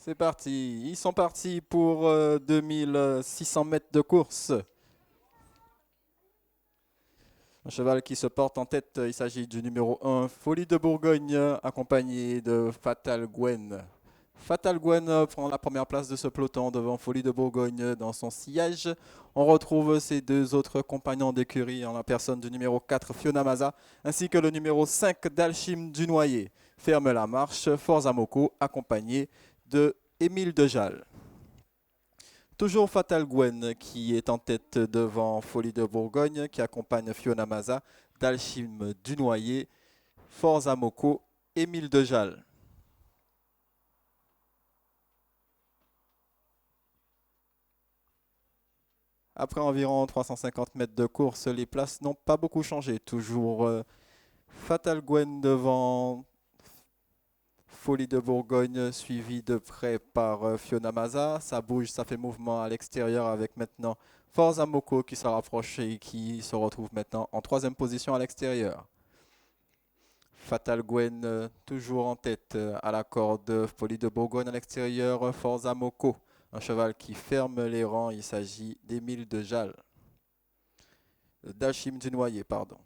C'est parti. Ils sont partis pour 2600 mètres de course. Un cheval qui se porte en tête, il s'agit du numéro 1, Folie de Bourgogne, accompagné de Fatal Gwen. Fatal Gwen prend la première place de ce peloton devant Folie de Bourgogne dans son sillage. On retrouve ses deux autres compagnons d'écurie en la personne du numéro 4, Fiona Maza, ainsi que le numéro 5, Dalchim Dunoyer. Ferme la marche, Forza Moko, accompagné de Émile Dejal. Toujours Fatal Gwen qui est en tête devant Folie de Bourgogne, qui accompagne Fiona Maza, Dalchim Dunoyer, Forza Moko, Émile Dejal. Après environ 350 mètres de course, les places n'ont pas beaucoup changé. Toujours Fatal Gwen devant Folie de Bourgogne, suivi de près par Fiona Maza. Ça bouge, ça fait mouvement à l'extérieur avec maintenant Forza Moko qui s'est rapproché et qui se retrouve maintenant en troisième position à l'extérieur. Fatal Gwen toujours en tête à la corde. Folie de Bourgogne à l'extérieur. Forza Moko, un cheval qui ferme les rangs. Il s'agit d'Émile Dejal. Dalchim Dunoyer, pardon.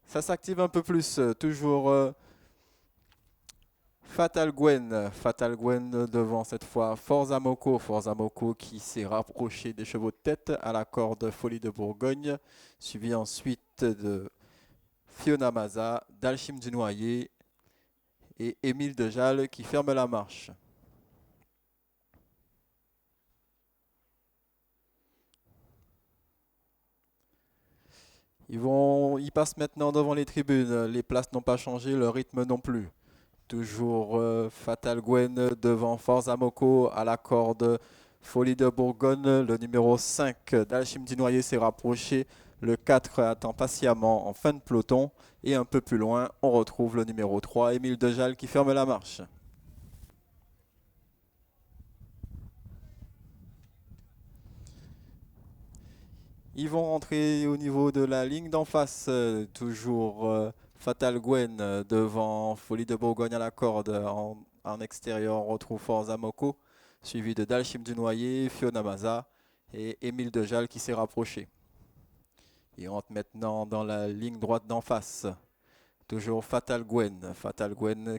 Ça s'active un peu plus. Toujours Fatal Gwen devant cette fois Forza Moko qui s'est rapproché des chevaux de tête à la corde Folie de Bourgogne, suivi ensuite de Fiona Maza, Dalchim Dunoyer et Émile Dejal qui ferme la marche. Ils passent maintenant devant les tribunes. Les places n'ont pas changé, le rythme non plus. Toujours Fatal Gwen devant Forza Moko à la corde Folie de Bourgogne. Le numéro 5 d'Alchim Dunoyer s'est rapproché. Le 4 attend patiemment en fin de peloton. Et un peu plus loin, on retrouve le numéro 3, Émile Dejal, qui ferme la marche. Ils vont rentrer au niveau de la ligne d'en face. Toujours Fatal Gwen devant Folie de Bourgogne à la corde. En extérieur, on retrouve Forza Moko, suivi de Dalchim Dunoyer, Fiona Maza et Émile Dejal qui s'est rapproché. Ils rentrent maintenant dans la ligne droite d'en face. Toujours Fatal Gwen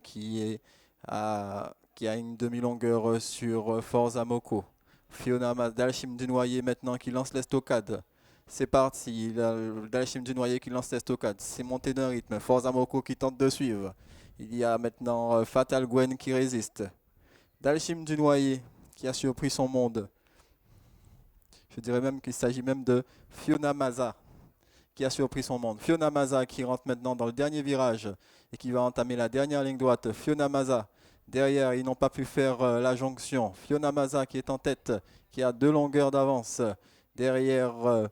qui a une demi-longueur sur Forza Moko. Fiona Maza, Dalchim Dunoyer maintenant qui lance l'estocade. C'est parti, Dalchim Dunoyer qui lance l'estocade. C'est monté d'un rythme. Forza Moko qui tente de suivre. Il y a maintenant Fatal Gwen qui résiste. Dalchim Dunoyer qui a surpris son monde. Je dirais même qu'il s'agit même de Fiona Maza qui a surpris son monde. Fiona Maza qui rentre maintenant dans le dernier virage et qui va entamer la dernière ligne droite. Fiona Maza, derrière, ils n'ont pas pu faire la jonction. Fiona Maza qui est en tête, qui a 2 longueurs d'avance. Derrière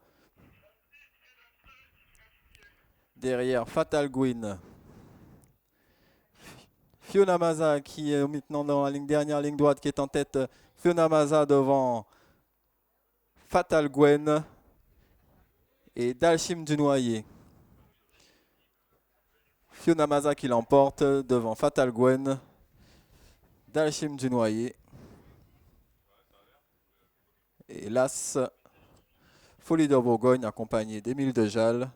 Fatal Gwen. Fiona Maza qui est maintenant dans la dernière ligne droite, qui est en tête. Fiona Maza devant Fatal Gwen et Dalchim Dunoyer. Fiona Maza qui l'emporte devant Fatal Gwen, Dalchim Dunoyer. Et l'As Folie de Bourgogne accompagné d'Émile Dejal.